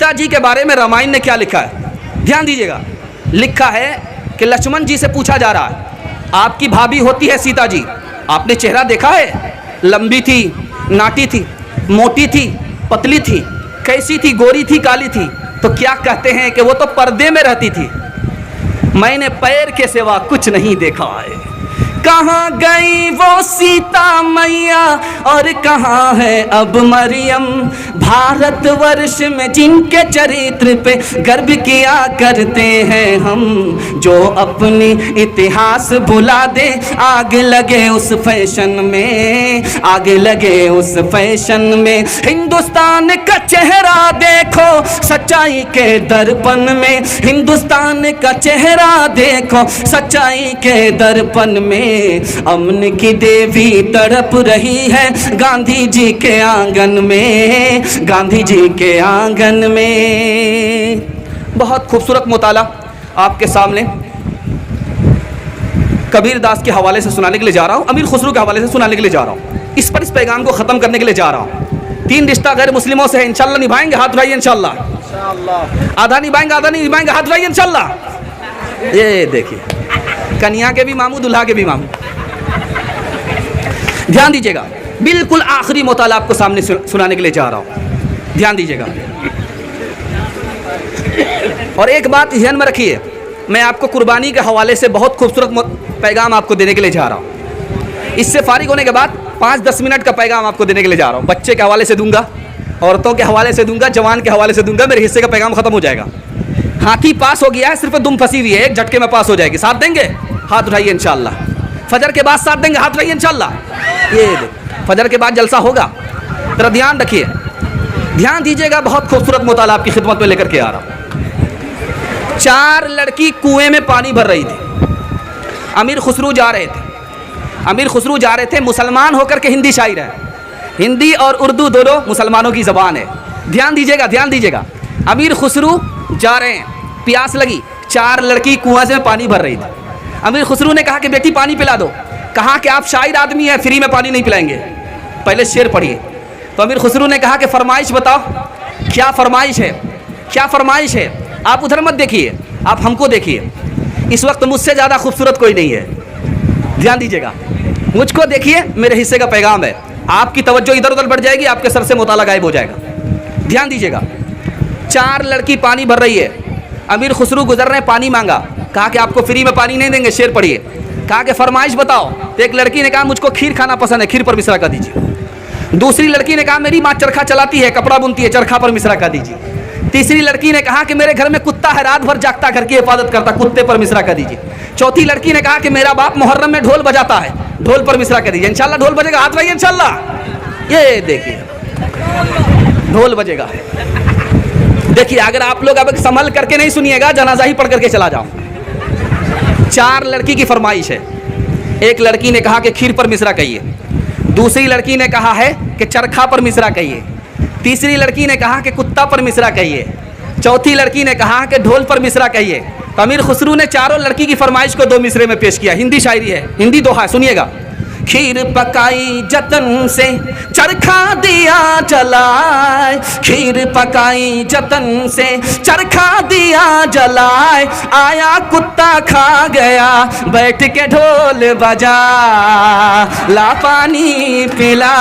सीता जी के बारे में रामायण ने क्या लिखा है, ध्यान दीजिएगा। लिखा है कि लक्ष्मण जी से पूछा जा रहा है, आपकी भाभी होती है सीता जी, आपने चेहरा देखा है? लंबी थी, नाटी थी, मोटी थी, पतली थी, कैसी थी? गोरी थी, काली थी? तो क्या कहते हैं कि वो तो पर्दे में रहती थी, मैंने पैर के सिवा कुछ नहीं देखा है। कहाँ गई वो सीता मैया और कहाँ है अब मरियम, भारतवर्ष में जिनके चरित्र पे गर्व किया करते हैं हम, जो अपनी इतिहास भुला दे, आग लगे उस फैशन में, आग लगे उस फैशन में। हिंदुस्तान का चेहरा देखो सच्चाई के दर्पण में, हिंदुस्तान का चेहरा देखो सच्चाई के दर्पण में। अमन की देवी तड़प रही है गांधी जी के आंगन में, गांधी जी के आंगन में। बहुत खूबसूरत मुताला आपके सामने कबीर दास के हवाले से सुनाने के लिए जा रहा हूँ, अमीर खुसरो के हवाले से सुनाने के लिए जा रहा हूँ। इस पर इस पैगाम को ख़त्म करने के लिए जा रहा हूँ। 3 रिश्ता गैर मुस्लिमों से है, इंशाल्लाह निभाएंगे, हाथ उठाइए इंशाल्लाह। आधा निभाएंगे, आधा नहीं निभाएंगे, हाथ उठाइए इंशाल्लाह। ये देखिए, कन्या के भी मामू, दुल्हा के भी मामू। ध्यान दीजिएगा, बिल्कुल आखिरी मुताला आपको सामने सुनाने के लिए जा रहा हूँ, ध्यान दीजिएगा। और एक बात ध्यान में रखिए, मैं आपको कुर्बानी के हवाले से बहुत खूबसूरत पैगाम आपको देने के लिए जा रहा हूँ। इससे फारिग होने के बाद 5-10 मिनट का पैगाम आपको देने के लिए जा रहा हूँ। बच्चे के हवाले से दूंगा, औरतों के हवाले से दूंगा, जवान के हवाले से दूंगा, मेरे हिस्से का पैगाम खत्म हो जाएगा। हाथी पास हो गया है, सिर्फ दुम फंसी हुई है, एक झटके में पास हो जाएगी। साथ देंगे, हाथ उठाइए इंशाल्लाह। फजर के बाद साथ देंगे, हाथ उठाइए इंशाल्लाह। ये फजर के बाद जलसा होगा, जरा ध्यान रखिए, ध्यान दीजिएगा। बहुत खूबसूरत मुताला आपकी खिदमत में लेकर के आ रहा हूँ। 4 लड़की कुएं में पानी भर रही थी, अमीर खुसरो जा रहे थे, अमीर खुसरो जा रहे थे, मुसलमान होकर के हिंदी शायर है, हिंदी और उर्दू दोनों मुसलमानों की ज़बान है। ध्यान दीजिएगा, ध्यान दीजिएगा। अमीर खुसरो जा रहे हैं, प्यास लगी, 4 लड़की कुआं से पानी भर रही थी। अमीर खुसरो ने कहा कि बेटी पानी पिला दो। कहा कि आप शायर आदमी हैं, फ्री में पानी नहीं पिलाएंगे, पहले शेर पढ़िए। तो अमीर खुसरो ने कहा कि फरमाइश बताओ, क्या फरमाइश है, क्या फरमाइश है? आप उधर मत देखिए, आप हमको देखिए। इस वक्त मुझसे ज़्यादा खूबसूरत कोई नहीं है, ध्यान दीजिएगा, मुझको देखिए, मेरे हिस्से का पैगाम है। आपकी तवज्जो इधर उधर बढ़ जाएगी, आपके सर से मुताला गायब हो जाएगा। ध्यान दीजिएगा, 4 लड़की पानी भर रही है, अमीर खुसरो गुजर रहे हैं, पानी मांगा, कहा कि आपको फ्री में पानी नहीं देंगे, शेर पढ़िए। कहा कि फरमाइश बताओ। तो एक लड़की ने कहा मुझको खीर खाना पसंद है, खीर पर मिश्रा का दीजिए। दूसरी लड़की ने कहा मेरी माँ चरखा चलाती है, कपड़ा बुनती है, चरखा पर मिश्रा का दीजिए। तीसरी लड़की ने कहा कि मेरे घर में कुत्ता है, रात भर जागता, घर की हिफाजत करता, कुत्ते पर मिश्रा का दीजिए। चौथी लड़की ने कहा कि मेरा बाप मुहर्रम में ढोल बजाता है, ढोल पर मिश्रा का दीजिए। इंशाल्लाह ढोल बजेगा, हाथ रहिए इंशाल्लाह। ये देखिए ढोल बजेगा। देखिए, अगर आप लोग अब संभल करके नहीं सुनिएगा, जनाजा ही पढ़ करके चला जाओ। 4 लड़की की फरमाइश है। एक लड़की ने कहा कि खीर पर मिश्रा कहिए, दूसरी लड़की ने कहा है कि चरखा पर मिश्रा कहिए, तीसरी लड़की ने कहा कि कुत्ता पर मिश्रा कहिए, चौथी लड़की ने कहा कि ढोल पर मिश्रा कहिए। तो अमीर खुसरो ने चारों लड़की की फरमाइश को 2 मिसरे में पेश किया। हिंदी शायरी है, हिंदी दोहा, सुनिएगा। खीर पकाई जतन से चरखा दिया जलाए, खीर पकाई जतन से चरखा दिया जलाए, आया कुत्ता खा गया बैठ के ढोल बजा, ला पानी पिला।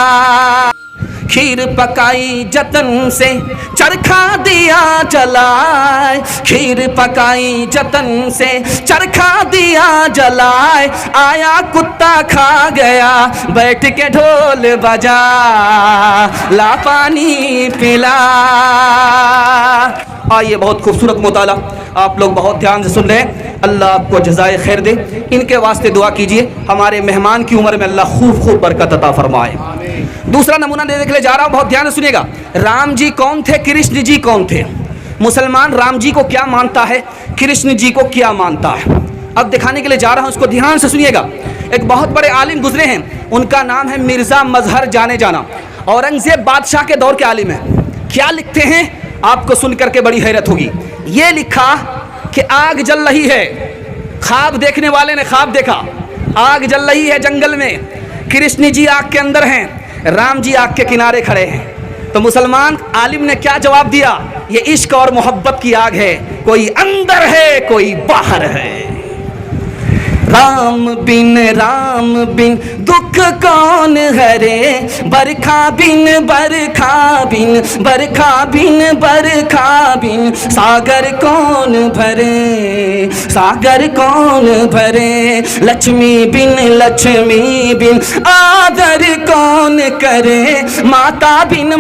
खीर पकाई जतन से चरखा दिया जलाए, खीर पकाई जतन से चरखा दिया जलाए, आया कुत्ता खा गया बैठ के ढोल बजा, ला पानी पिला। आइए, बहुत खूबसूरत मुताला आप लोग बहुत ध्यान से सुन रहे हैं। अल्लाह आपको जज़ाए खैर दे। इनके वास्ते दुआ कीजिए, हमारे मेहमान की उम्र में अल्लाह खूब बरकत अता फरमाए। दूसरा नमूना देने के लिए जा रहा हूँ, बहुत ध्यान से सुनिएगा। राम जी कौन थे, कृष्ण जी कौन थे? मुसलमान राम जी को क्या मानता है, कृष्ण जी को क्या मानता है, अब दिखाने के लिए जा रहा हूँ, उसको ध्यान से सुनिएगा। एक बहुत बड़े आलिम गुजरे हैं, उनका नाम है मिर्ज़ा मजहर जाने जाना, औरंगज़ेब बादशाह के दौर के आलिम हैं। क्या लिखते हैं आपको सुन करके बड़ी हैरत होगी। ये लिखा कि आग जल रही है, ख्वाब देखने वाले ने ख्वाब देखा, आग जल रही है जंगल में, कृष्ण जी आग के अंदर हैं, राम जी आग के किनारे खड़े हैं। तो मुसलमान आलिम ने क्या जवाब दिया? ये इश्क और मोहब्बत की आग है, कोई अंदर है कोई बाहर है। राम बिन दुख कौन हरे, बरखा बिन सागर कौन भरे, लक्ष्मी बिन आदर कौन करे, माता बिन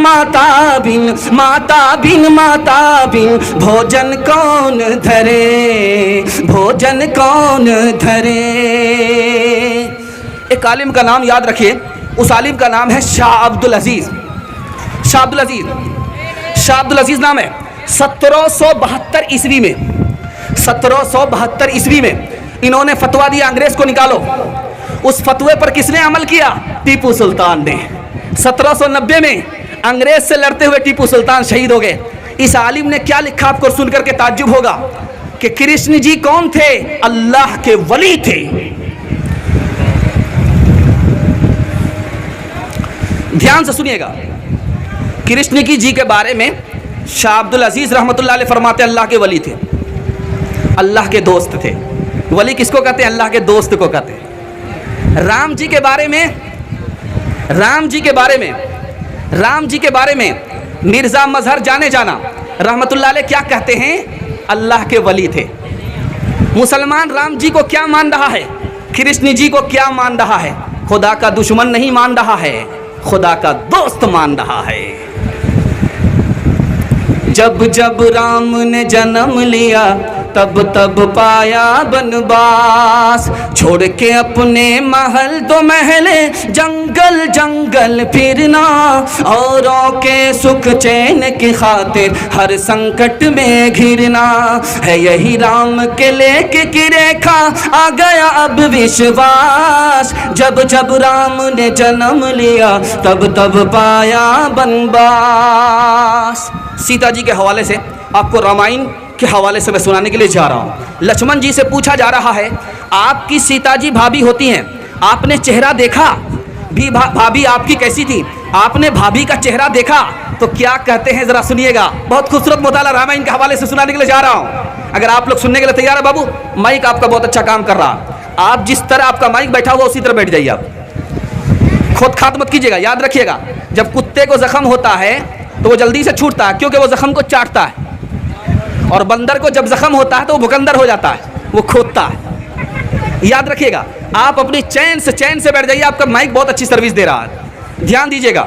भोजन कौन धरे। एक आलिम का नाम याद रखिए, उस आलिम का नाम है शाह अब्दुल अजीज। शाह अब्दुल अजीज नाम है। 1772 ईस्वी में इन्होंने फतवा दिया, अंग्रेज को निकालो। उस फतवे पर किसने अमल किया? टीपू सुल्तान ने। 1790 में अंग्रेज से लड़ते हुए टीपू सुल्तान शहीद हो गए। इस आलिम ने क्या लिखा आपको सुनकर के ताज्जुब होगा कि कृष्ण जी कौन थे? अल्लाह के वली थे। ध्यान से सुनिएगा, कृष्ण जी के बारे में शाह अब्दुल अजीज रहमतुल्लाह अलैह फरमाते अल्लाह के वली थे, अल्लाह के दोस्त थे। वली किसको कहते हैं? अल्लाह के दोस्त को कहते हैं। राम जी के बारे में मिर्जा मजहर जाने जाना रहमतुल्लाह अलैह क्या कहते हैं? अल्लाह के वली थे। मुसलमान राम जी को क्या मान रहा है? कृष्ण जी को क्या मान रहा है? खुदा का दुश्मन नहीं मान रहा है, खुदा का दोस्त मान रहा है। जब जब राम ने जन्म लिया तब तब पाया बनवास, छोड़ के अपने महल दो महले जंगल जंगल फिरना, औरों के सुख चैन की खातिर हर संकट में घिरना, है यही राम के लेके की रेखा आ गया अब विश्वास। जब जब राम ने जन्म लिया तब तब पाया बनवास। सीता जी के हवाले से आपको रामायण के हवाले से मैं सुनाने के लिए जा रहा हूँ। लक्ष्मण जी से पूछा जा रहा है, आपकी सीता जी भाभी होती हैं, आपने चेहरा देखा भी? भाभी आपकी कैसी थी? आपने भाभी का चेहरा देखा? तो क्या कहते हैं जरा सुनिएगा। बहुत खूबसूरत मुताला रामायण के हवाले से सुनाने के लिए जा रहा हूँ। अगर आप लोग सुनने के लिए तैयार है बाबू, माइक आपका बहुत अच्छा काम कर रहा। आप जिस तरह आपका माइक बैठा हुआ उसी तरह बैठ जाइए। आप खुद खात मत कीजिएगा। याद रखिएगा, जब कुत्ते को जख्म होता है तो वो जल्दी से छूटता है क्योंकि वो जख्म को चाटता है, और बंदर को जब जख्म होता है तो वो भुकंदर हो जाता है, वो खोदता है। याद रखिएगा, आप अपनी चैन से बैठ जाइए। आपका माइक बहुत अच्छी सर्विस दे रहा है, ध्यान दीजिएगा।